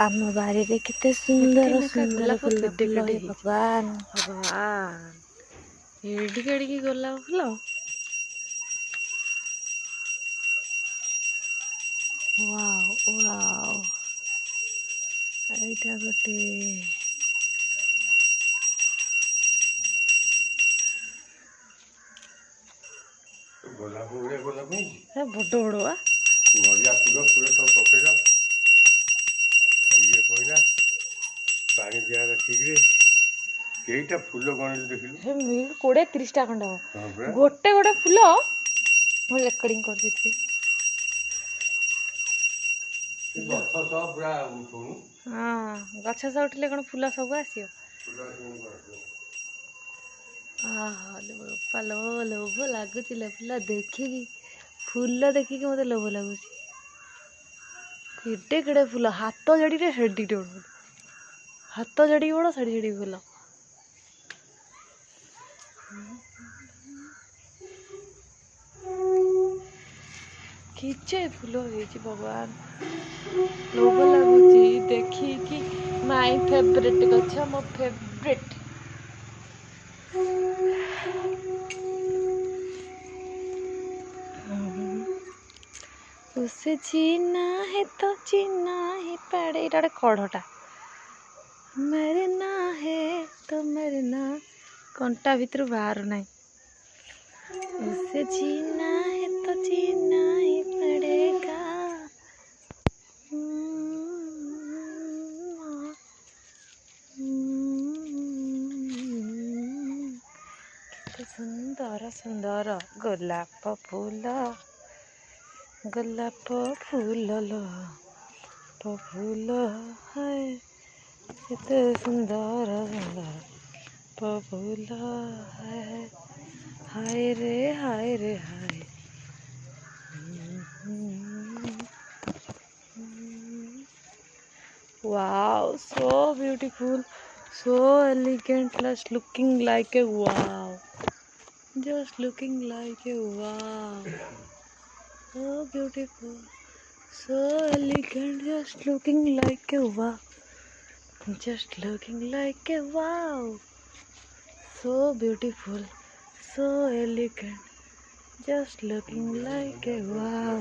ଆମ ବାରିରେ କେତେ ସୁନ୍ଦର ସୁନ୍ଦର ଫୁଲ ଫୁଲ ହେ ଭଗବାନ। ଭଗବାନ ଏଡ଼ିକି ଏଡ଼ିକି ଗୋଲାପ ଫୁଲ। ୱାଓ ୱାଓ, ଏଇଟା ଗୋଟେ ଗୋଲାପ ଭଳିଆ ଗୋଲାପ ହେଇଛି। ବଡ଼ ବଡ଼ ବା ନଡ଼ିଆ ଫୁଲ ଫୁଲ ସବୁ ପକେଇଲ, ଇଏ କହିଲା ପାଣି ଦିଆହେଲା ଠିକରେ। କେଇଟା ଫୁଲ ଗଣିଲୁ ଦେଖିଲୁ? 20-30ଟା ଖଣ୍ଡେ ହବ। ହଁ ପରା। ଗୋଟେ ଗୋଟେ ଫୁଲ ମୁଁ ରେକର୍ଡିଂ କରିଦେଇଥିଲି। ଗଛ ସହ ପୁରା ଉଠୁନୁ। ହଁ, ଗଛ ସହ ଉଠିଲେ କ'ଣ ଫୁଲ ସବୁ ଆସିବ? ଲୋଭ ଲାଗୁଛି ଫୁଲ ଦେଖିକି, ଫୁଲ ଦେଖିକି ମୋତେ ଲୋଭ ଲାଗୁଛି। କେଡ଼େ କେଡ଼େ ଫୁଲ, ହାତ ଜଡ଼ିରେ ସେଡ଼ିଟେ ବଡ଼, ହାତ ଜଡ଼ିକି ବଡ଼ ସେଡ଼ି ସେଡ଼ି ଫୁଲ। କିଚେ ଫୁଲ ହେଇଛି ଭଗବାନ, ଲୋଭ ଲାଗୁଛି ଦେଖିକି। ମାଇ ଫେଭରେଟ୍ ଗଛ, ମୋ ଫେଭରେଟ୍। उसे जीना है तो जीना ही पड़े, ଏଇଟା ଗୋଟେ କଢ଼ଟା। ମରନା है तो मरना, କଣ୍ଟା ଭିତରୁ ବାହାରୁ ନାହିଁ। उसे जीना है तो जीना ही पड़ेगा। କେତେ ସୁନ୍ଦର ସୁନ୍ଦର ଗୋଲାପ ଫୁଲ, ଗୋଲାପ ଫୁଲ ଲୋ ଫୁଲ, ହାୟ କେତେ ସୁନ୍ଦର ସୁନ୍ଦର ଫୁଲ, ହାୟ ରେ ହାୟ ରେ ହାୟ। Wow, so beautiful, so elegant, just looking like a wow, just looking like a wow, so beautiful, so elegant, just looking like a wow, just looking like a wow, so beautiful, so elegant, just looking like a wow.